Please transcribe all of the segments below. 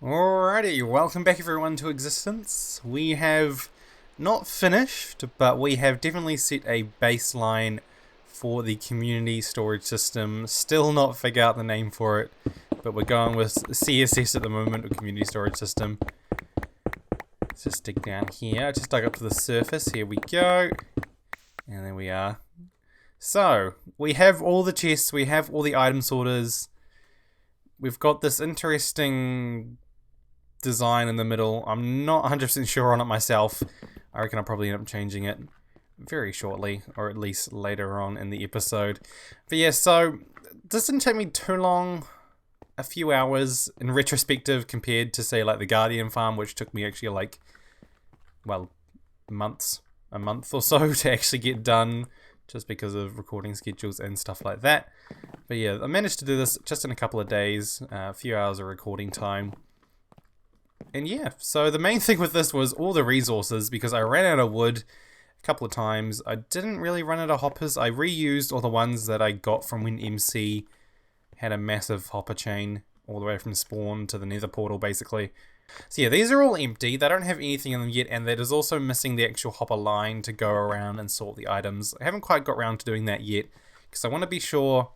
Alrighty, welcome back everyone to Existence. We have not finished, but we have definitely set a baseline for the community storage system. Still not figure out the name for it, but we're going with CSS at the moment, or community storage system. Let's just dig down here. I just dug up to the surface. Here we go. And there we are. So, we have all the chests, we have all the item sorters. We've got this interesting design in the middle. I'm not 100% sure on it myself. I reckon I'll probably end up changing it very shortly, or at least later on in the episode. But yeah, so this didn't take me too long. A few hours in retrospective compared to, say, like the Guardian farm, which took me actually like, well, months a month or so to actually get done, just because of recording schedules and stuff like that. But yeah, I managed to do this just in a couple of days, a few hours of recording time. And yeah, so the main thing with this was all the resources, because I ran out of wood a couple of times. I didn't really run out of hoppers. I reused all the ones that I got from when MC had a massive hopper chain all the way from spawn to the nether portal, basically. So yeah, these are all empty. They don't have anything in them yet, and that is also missing the actual hopper line to go around and sort the items. I haven't quite got around to doing that yet, because I want to be sure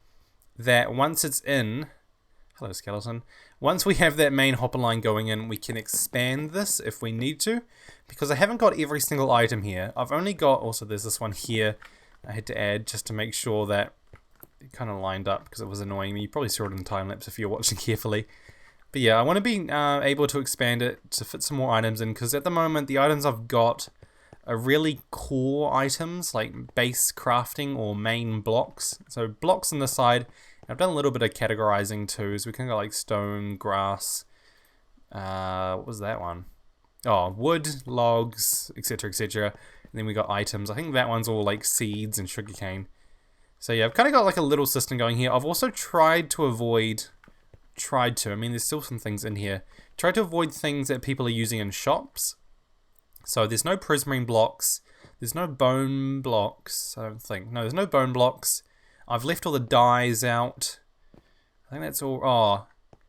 that once it's in... Hello, skeleton. Once we have that main hopper line going in, we can expand this if we need to, because I haven't got every single item here. I've only got... Also, there's this one here I had to add just to make sure that it kind of lined up, because it was annoying me. You probably saw it in the time-lapse if you're watching carefully. But yeah, I want to be able to expand it to fit some more items in, because at the moment the items I've got are really core items, like base crafting or main blocks. So blocks on the side. I've done a little bit of categorizing too, so we can go like stone, grass, what was that one? Oh, wood, logs, etc, etc. And then we got items. I think that one's all like seeds and sugarcane. So yeah, I've kind of got like a little system going here. I've also tried to avoid... I mean, there's still some things in here. Try to avoid things that people are using in shops. So there's no prismarine blocks. There's no bone blocks, I don't think. No, there's no bone blocks. I've left all the dyes out. I think that's all. Oh,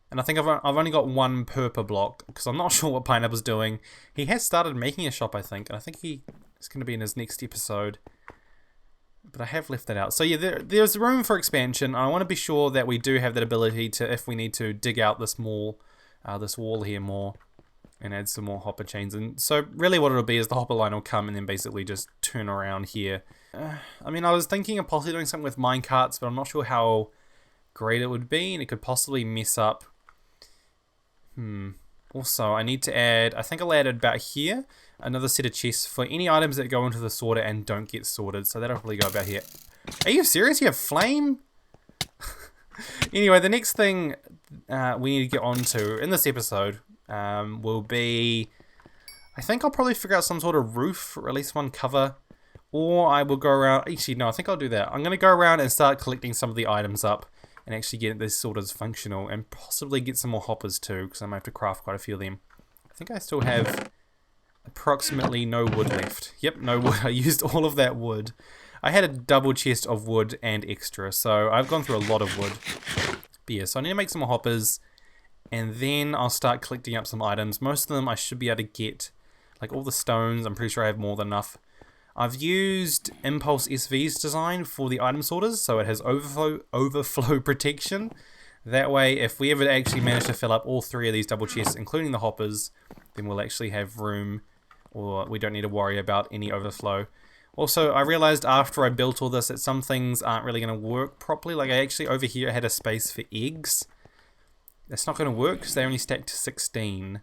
and I think I've only got one purple block, because I'm not sure what Pineapple's doing. He has started making a shop, I think, and I think he is going to be in his next episode. But I have left that out. So yeah, there's room for expansion. I want to be sure that we do have that ability to, if we need to, dig out this wall here more, and add some more hopper chains. And so really what it'll be is the hopper line will come and then basically just turn around here. I mean, I was thinking of possibly doing something with minecarts, but I'm not sure how great it would be, and it could possibly mess up. Also, I need to add, I think I'll add it about here, another set of chests for any items that go into the sorter and don't get sorted. So that'll probably go about here. Are you serious? You have flame? Anyway, the next thing we need to get onto in this episode will be... I think I'll probably figure out some sort of roof, or at least one cover. Or I will go around... Actually, no, I think I'll do that. I'm going to go around and start collecting some of the items up and actually get this sort of functional, and possibly get some more hoppers too, because I might have to craft quite a few of them. I think I still have approximately no wood left. Yep, no wood. I used all of that wood. I had a double chest of wood and extra, so I've gone through a lot of wood. But yeah, so I need to make some more hoppers, and then I'll start collecting up some items. Most of them I should be able to get, like all the stones. I'm pretty sure I have more than enough. I've used Impulse SV's design for the item sorters, so it has overflow protection. That way, if we ever actually manage to fill up all three of these double chests, including the hoppers, then we'll actually have room, or we don't need to worry about any overflow. Also, I realized after I built all this that some things aren't really going to work properly. Like I actually over here had a space for eggs. That's not going to work because they only stack to 16.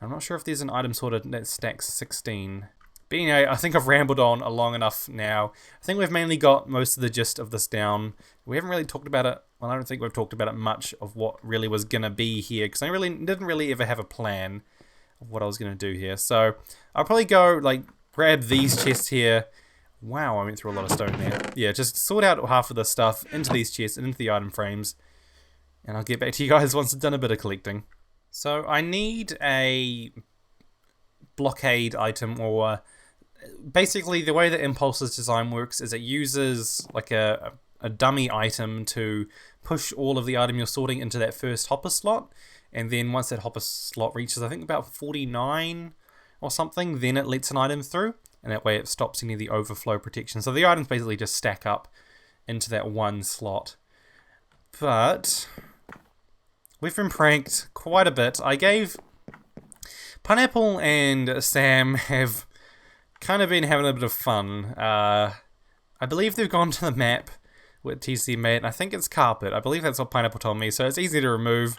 I'm not sure if there's an item sorter that stacks 16. But anyway, I think I've rambled on long enough now. I think we've mainly got most of the gist of this down. We haven't really talked about it. Well, I don't think we've talked about it much of what really was going to be here, because I didn't really ever have a plan of what I was going to do here. So I'll probably go like grab these chests here. Wow, I went through a lot of stone there. Yeah, just sort out half of the stuff into these chests and into the item frames. And I'll get back to you guys once I've done a bit of collecting. So I need a blockade item, or basically the way that Impulse's design works is it uses like a dummy item to push all of the item you're sorting into that first hopper slot, and then once that hopper slot reaches I think about 49 or something, then it lets an item through, and that way it stops any of the overflow protection. So the items basically just stack up into that one slot. But we've been pranked quite a bit. I gave Pineapple and Sam have kind of been having a bit of fun. I believe they've gone to the map with TC made, and I think it's carpet. I believe that's what Pineapple told me, so it's easy to remove.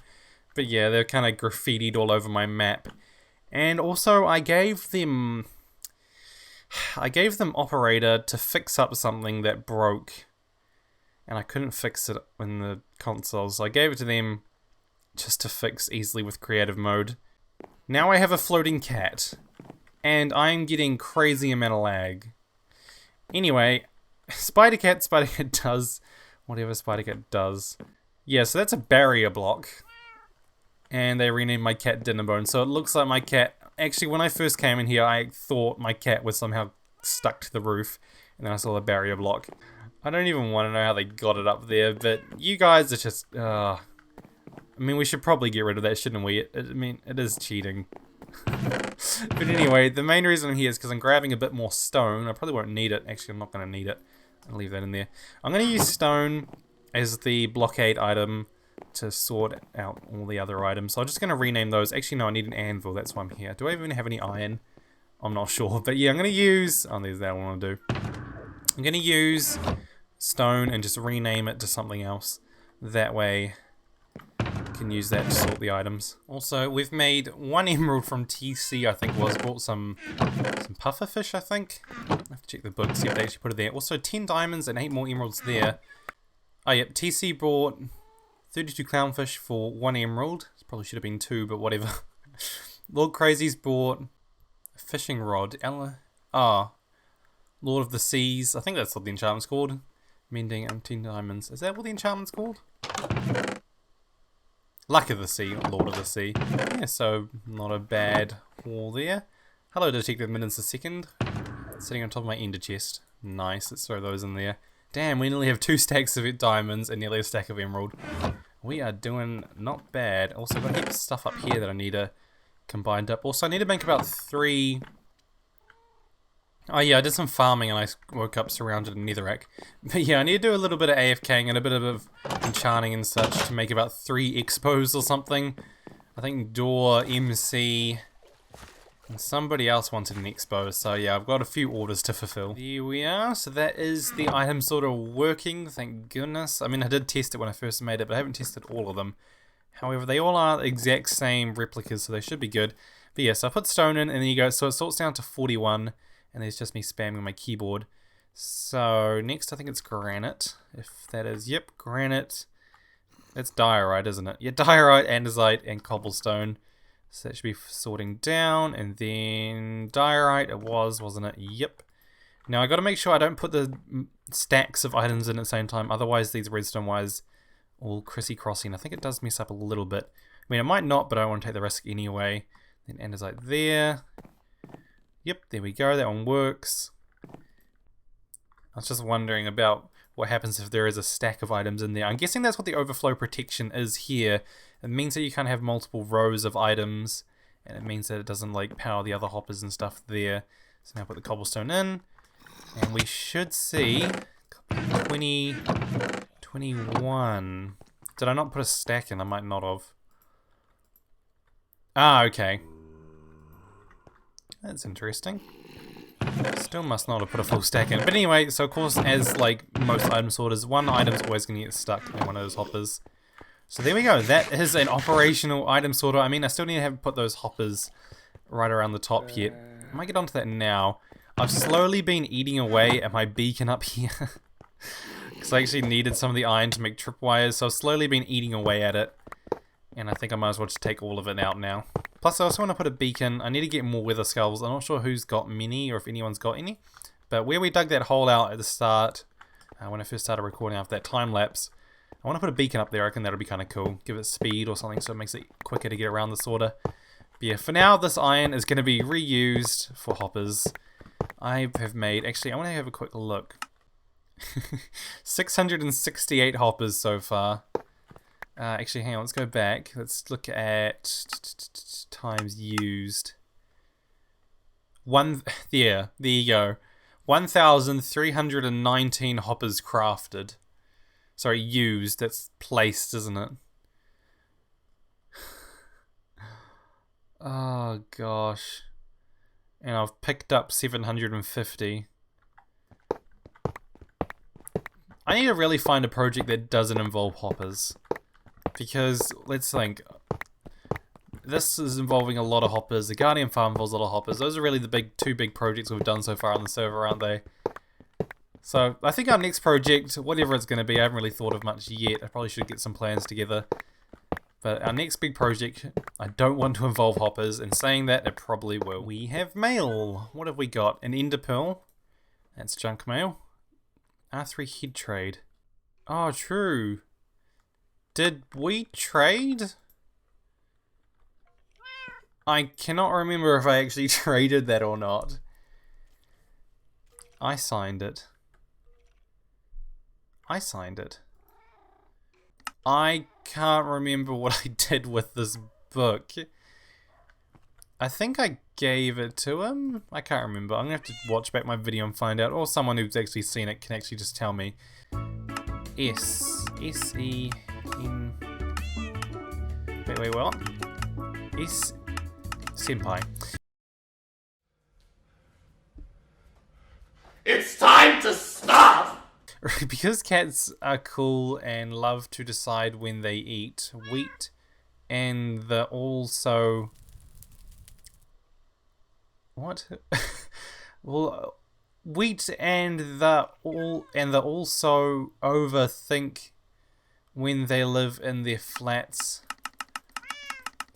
But yeah, they're kind of graffitied all over my map. And also, I gave them operator to fix up something that broke, and I couldn't fix it in the console, so I gave it to them just to fix easily with creative mode. Now I have a floating cat, and I'm getting crazy amount of lag. Anyway, Spider-Cat does whatever Spider-Cat does. Yeah, so that's a barrier block. And they renamed my cat Dinnerbone. So it looks like my cat... Actually, when I first came in here, I thought my cat was somehow stuck to the roof. And then I saw the barrier block. I don't even want to know how they got it up there, but you guys are just... I mean, we should probably get rid of that, shouldn't we? I mean, it is cheating. But anyway, the main reason I'm here is because I'm grabbing a bit more stone. I probably won't need it. Actually, I'm not going to need it. I'll leave that in there. I'm going to use stone as the blockade item to sort out all the other items. So I'm just going to rename those. Actually, no, I need an anvil. That's why I'm here. Do I even have any iron? I'm not sure. But yeah, I'm going to use... Oh, there's that I want to do. I'm going to use stone and just rename it to something else. That way... can use that to sort the items. Also, we've made 1 emerald from TC, I think was. Bought some pufferfish, I think. I have to check the book, see if they actually put it there. Also, 10 diamonds and 8 more emeralds there. Oh, yep, TC bought 32 clownfish for 1 emerald. Probably should have been 2, but whatever. Lord Crazy's bought a fishing rod. Lord of the Seas. I think that's what the enchantment's called. Mending 10 diamonds. Is that what the enchantment's called? Luck of the Sea, Lord of the Sea. Yeah, so not a bad haul there. Hello, Detective Minutes a second. Sitting on top of my ender chest. Nice, let's throw those in there. Damn, we nearly have 2 stacks of diamonds and nearly a stack of emerald. We are doing not bad. Also, got heaps of stuff up here that I need to combine up. Also, I need to make about 3... Oh yeah, I did some farming and I woke up surrounded in netherrack. But yeah, I need to do a little bit of AFKing and a bit of enchanting and such to make about 3 expos or something. I think Door, MC, and somebody else wanted an expo. So yeah, I've got a few orders to fulfill. There we are. So that is the item sort of working, thank goodness. I mean, I did test it when I first made it, but I haven't tested all of them. However, they all are the exact same replicas, so they should be good. But yeah, so I put stone in, and there you go. So it sorts down to 41. And there's just me spamming my keyboard. So next I think it's granite. If that is, yep, granite. That's diorite, isn't it? Yeah, diorite, andesite, and cobblestone. So that should be sorting down. And then diorite it was, wasn't it? Yep. Now I got to make sure I don't put the stacks of items in at the same time. Otherwise these redstone wires all crissy-crossy. And I think it does mess up a little bit. I mean, it might not, but I don't want to take the risk anyway. Then andesite there. Yep, there we go, that one works. I was just wondering about what happens if there is a stack of items in there. I'm guessing that's what the overflow protection is here. It means that you can't have multiple rows of items, and it means that it doesn't like power the other hoppers and stuff there. So now put the cobblestone in, and we should see 20, 21. Did I not put a stack in? I might not have. Ah, okay. That's interesting. Still must not have put a full stack in. But anyway, so of course, as like most item sorters, one item's always going to get stuck in one of those hoppers. So there we go. That is an operational item sorter. I mean, I still need to have put those hoppers right around the top yet. I might get onto that now. I've slowly been eating away at my beacon up here. Because I actually needed some of the iron to make tripwires. So I've slowly been eating away at it. And I think I might as well just take all of it out now. Plus, I also want to put a beacon. I need to get more wither skulls. I'm not sure who's got many or if anyone's got any. But where we dug that hole out at the start, when I first started recording after that time lapse, I want to put a beacon up there. I reckon that'll be kind of cool. Give it speed or something so it makes it quicker to get around the sorter. But yeah, for now, this iron is going to be reused for hoppers. I have made... Actually, I want to have a quick look. 668 hoppers so far. Actually, hang on, let's go back. Let's look at times used. There you go. 1,319 hoppers crafted. Sorry, used. That's placed, isn't it? Oh, gosh. And I've picked up 750. I need to really find a project that doesn't involve hoppers. Because, let's think, this is involving a lot of hoppers. The Guardian Farm involves a lot of hoppers. Those are really the two big projects we've done so far on the server, aren't they? So, I think our next project, whatever it's going to be, I haven't really thought of much yet. I probably should get some plans together. But our next big project, I don't want to involve hoppers, and saying that, it probably will. We have mail. What have we got? An ender pearl. That's junk mail. R3 head trade. Oh, true. Did we trade? I cannot remember if I actually traded that or not. I signed it. I signed it. I can't remember what I did with this book. I think I gave it to him. I can't remember. I'm gonna have to watch back my video and find out. Or someone who's actually seen it can actually just tell me. S-E-N... Wait, what? Senpai. It's time to stop! Because cats are cool and love to decide when they eat wheat, and the also... What? Well, wheat and the also overthink when they live in their flats.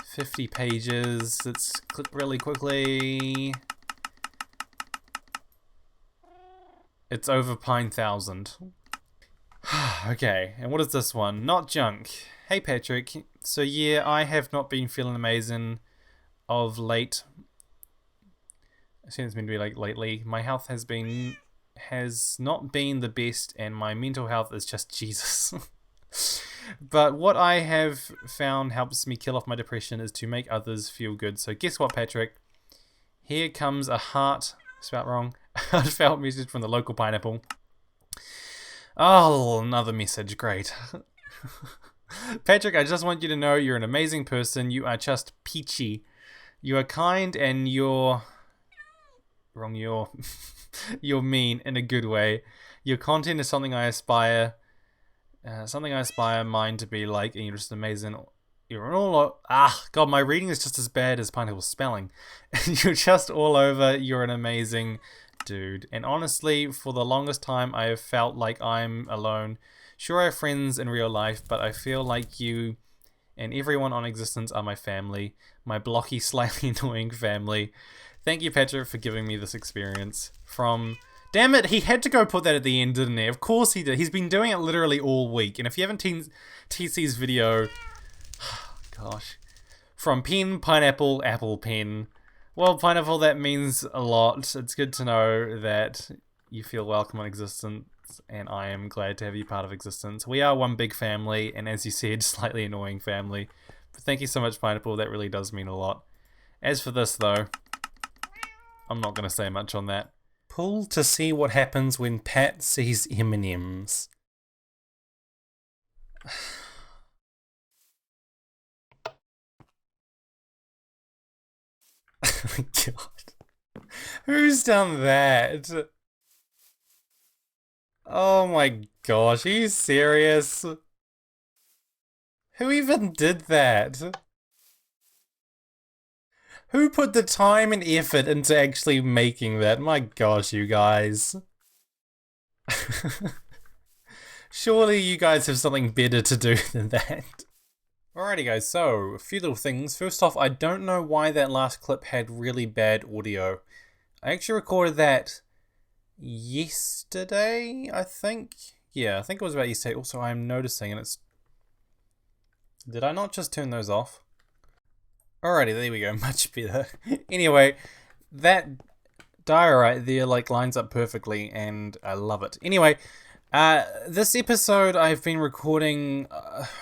50 pages. Let's click really quickly. It's over Pine-thousand. Okay, and what is this one? Not junk. Hey Patrick. So yeah, I have not been feeling amazing of late. It seems to be like lately. My health has not been the best, and my mental health is just Jesus. But what I have found helps me kill off my depression is to make others feel good. So guess what, Patrick? Here comes a spelled wrong, heartfelt message from the local pineapple. Oh, another message, great. Patrick, I just want you to know you're an amazing person. You are just peachy. You are kind and you're mean in a good way. Your content is something I aspire mine to be like, and you're just amazing. You're all God, my reading is just as bad as Pineapple's spelling. You're just all over. You're an amazing dude. And honestly, for the longest time, I have felt like I'm alone. Sure, I have friends in real life, but I feel like you and everyone on Existence are my family. My blocky, slightly annoying family. Thank you, Patrick, for giving me this experience. Damn it, he had to go put that at the end, didn't he? Of course he did. He's been doing it literally all week. And if you haven't seen TC's video... Gosh. From pen, pineapple, apple, pen. Well, Pineapple, that means a lot. It's good to know that you feel welcome on Existence, and I am glad to have you part of Existence. We are one big family, and as you said, slightly annoying family. But thank you so much, Pineapple. That really does mean a lot. As for this, though, I'm not going to say much on that. Pull to see what happens when Pat sees M&Ms. Oh my god. Who's done that? Oh my gosh, are you serious? Who even did that? Who put the time and effort into actually making that? My gosh, you guys. Surely you guys have something better to do than that. Alrighty guys, so a few little things. First off, I don't know why that last clip had really bad audio. I actually recorded that yesterday, I think. Yeah, I think it was about yesterday. Also, I'm noticing, and it's... Did I not just turn those off? Alrighty, there we go, much better. Anyway, that diorite there like lines up perfectly, and I love it. Anyway, this episode I've been recording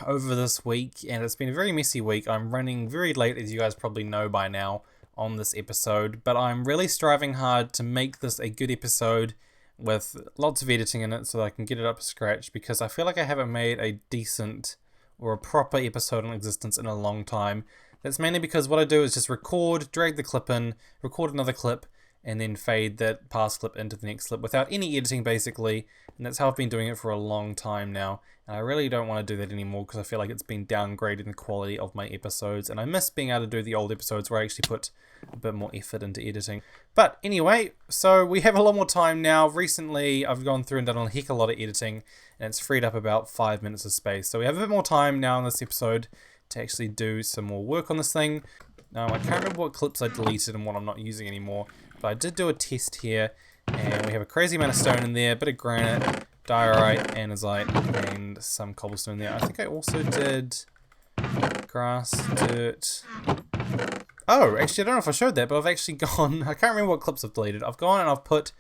over this week, and it's been a very messy week. I'm running very late, as you guys probably know by now, on this episode, but I'm really striving hard to make this a good episode with lots of editing in it so that I can get it up to scratch, because I feel like I haven't made a decent or a proper episode on Existence in a long time. That's mainly because what I do is just record, drag the clip in, record another clip, and then fade that past clip into the next clip without any editing basically, and that's how I've been doing it for a long time now, and I really don't want to do that anymore because I feel like it's been downgraded in the quality of my episodes, and I miss being able to do the old episodes where I actually put a bit more effort into editing. But anyway, so we have a lot more time now. Recently I've gone through and done a heck of a lot of editing, and it's freed up about 5 minutes of space, so we have a bit more time now in this episode to actually do some more work on this thing. Now, I can't remember what clips I deleted and what I'm not using anymore, but I did do a test here, and we have a crazy amount of stone in there, a bit of granite, diorite, andesite, and some cobblestone there. I think I also did grass, dirt. Oh, actually, I don't know if I showed that, but I've actually gone, I can't remember what clips I've deleted. I've gone and I've put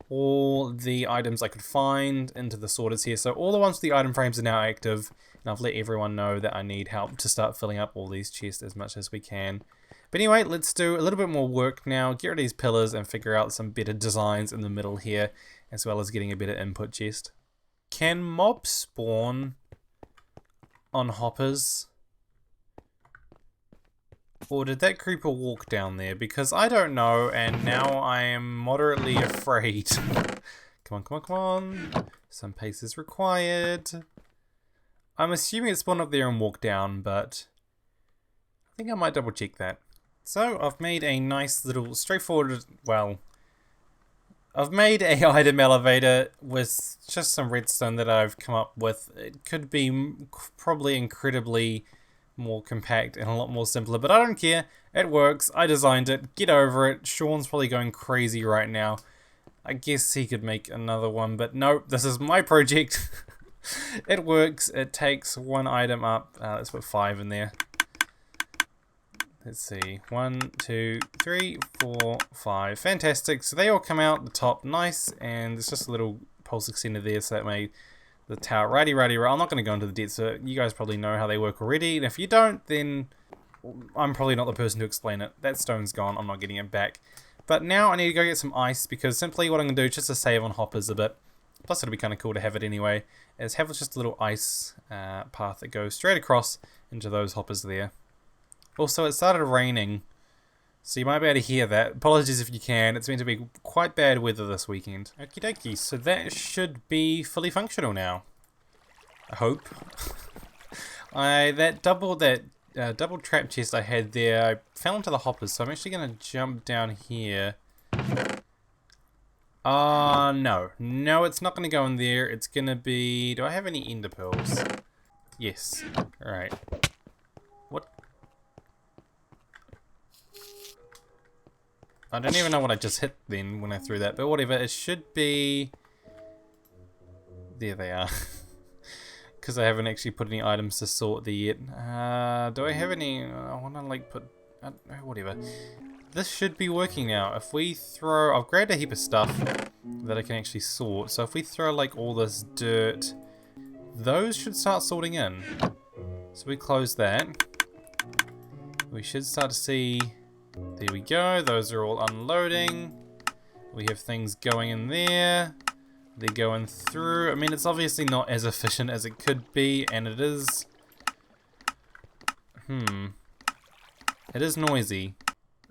all the items I could find into the sorters here. So all the ones with the item frames are now active, and I've let everyone know that I need help to start filling up all these chests as much as we can. But anyway, let's do a little bit more work now, get rid of these pillars and figure out some better designs in the middle here, as well as getting a better input chest. Can mobs spawn on hoppers? Or did that creeper walk down there? Because I don't know, and now I am moderately afraid. Come on, come on, come on. Some pace is required. I'm assuming it spawned up there and walked down, but I think I might double check that. So, I've made a nice little straightforward, well, I've made a item elevator with just some redstone that I've come up with. It could be probably incredibly more compact and a lot more simpler, but I don't care. It works. I designed it. Get over it. Sean's probably going crazy right now. I guess he could make another one, but nope, this is my project. It works. It takes one item up. Let's put 5 in there. Let's see. 1, 2, 3, 4, 5. Fantastic. So they all come out the top nice, and there's just a little pulse extender there, so that made the tower righty. I'm not going to go into the depths, so you guys probably know how they work already, and if you don't, then I'm probably not the person to explain it. That stone's gone. I'm not getting it back. But now I need to go get some ice, because simply what I'm going to do, just to save on hoppers a bit, plus it'll be kind of cool to have it anyway, is have just a little ice path that goes straight across into those hoppers there. Also, it started raining, so you might be able to hear that. Apologies if you can. It's meant to be quite bad weather this weekend. Okie dokie, so that should be fully functional now. I hope. That double trap chest I had there, I fell into the hoppers, so I'm actually going to jump down here. No. No, it's not going to go in there. It's going to be... Do I have any ender pearls? Yes. Alright. What? I don't even know what I just hit then when I threw that, but whatever. It should be... There they are. Because I haven't actually put any items to sort there yet. Do I have any... I want to like put... whatever. This should be working now. If we throw... I've grabbed a heap of stuff that I can actually sort. So if we throw like all this dirt, those should start sorting in. So we close that. We should start to see... There we go. Those are all unloading. We have things going in there. They're going through. I mean, it's obviously not as efficient as it could be, and it is... It is noisy.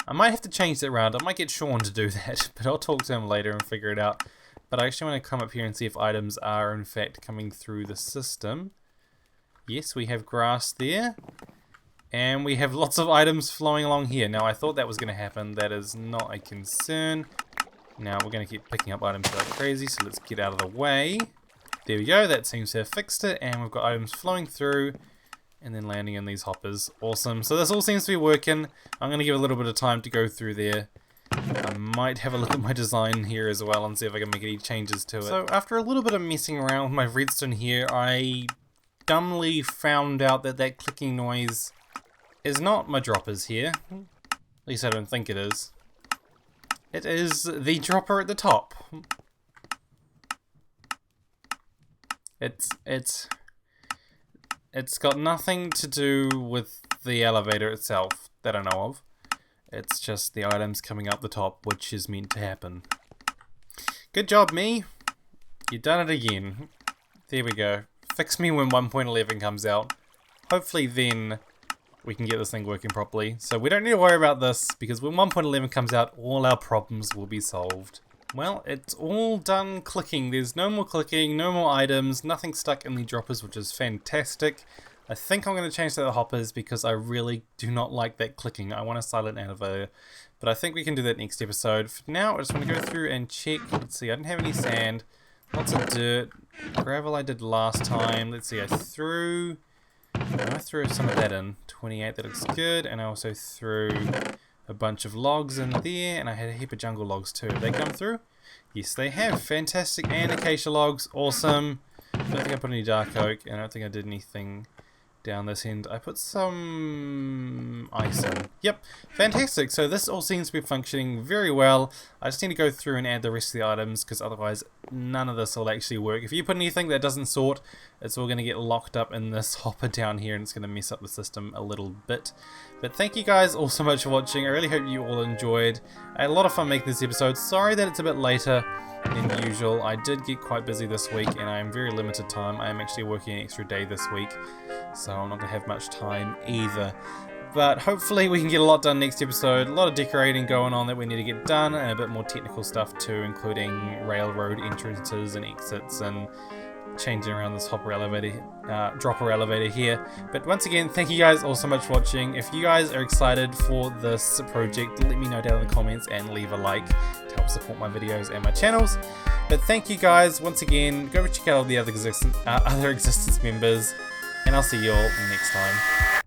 I might have to change that around. I might get Sean to do that, but I'll talk to him later and figure it out. But I actually want to come up here and see if items are in fact coming through the system. Yes, we have grass there. And we have lots of items flowing along here. Now, I thought that was going to happen. That is not a concern. Now, we're going to keep picking up items like crazy, so let's get out of the way. There we go. That seems to have fixed it. And we've got items flowing through and then landing in these hoppers. Awesome. So this all seems to be working. I'm going to give a little bit of time to go through there. I might have a look at my design here as well and see if I can make any changes to it. So after a little bit of messing around with my redstone here, I dumbly found out that that clicking noise is not my droppers here. At least I don't think it is. It is the dropper at the top. It's got nothing to do with the elevator itself that I know of. It's just the items coming up the top, which is meant to happen. Good job, me. You've done it again. There we go. Fix me when 1.11 comes out. Hopefully then we can get this thing working properly. So we don't need to worry about this, because when 1.11 comes out, all our problems will be solved. Well, it's all done clicking. There's no more clicking, no more items, nothing stuck in the droppers, which is fantastic. I think I'm going to change to the hoppers, because I really do not like that clicking. I want a silent elevator. But I think we can do that next episode. For now, I just want to go through and check. Let's see, I didn't have any sand. Lots of dirt. Gravel I did last time. Let's see, I threw I threw some of that in. 28, that looks good. And I also threw a bunch of logs in there, and I had a heap of jungle logs too. Have they come through? Yes, they have. Fantastic. And acacia logs. Awesome. I don't think I put any dark oak, and I don't think I did anything down this end. I put some ice in. Yep, fantastic. So this all seems to be functioning very well. I just need to go through and add the rest of the items, because otherwise none of this will actually work. If you put anything that doesn't sort, it's all going to get locked up in this hopper down here, and it's going to mess up the system a little bit. But thank you guys all so much for watching. I really hope you all enjoyed. I had a lot of fun making this episode. Sorry that it's a bit later than usual. I did get quite busy this week, and I am very limited time. I am actually working an extra day this week, so I'm not going to have much time either. But hopefully we can get a lot done next episode. A lot of decorating going on that we need to get done, and a bit more technical stuff too, including railroad entrances and exits, and changing around this hopper elevator, dropper elevator here. But once again, thank you guys all so much for watching. If you guys are excited for this project, let me know down in the comments and leave a like to help support my videos and my channels. But thank you guys once again. Go check out all the other existence members, and I'll see you all next time.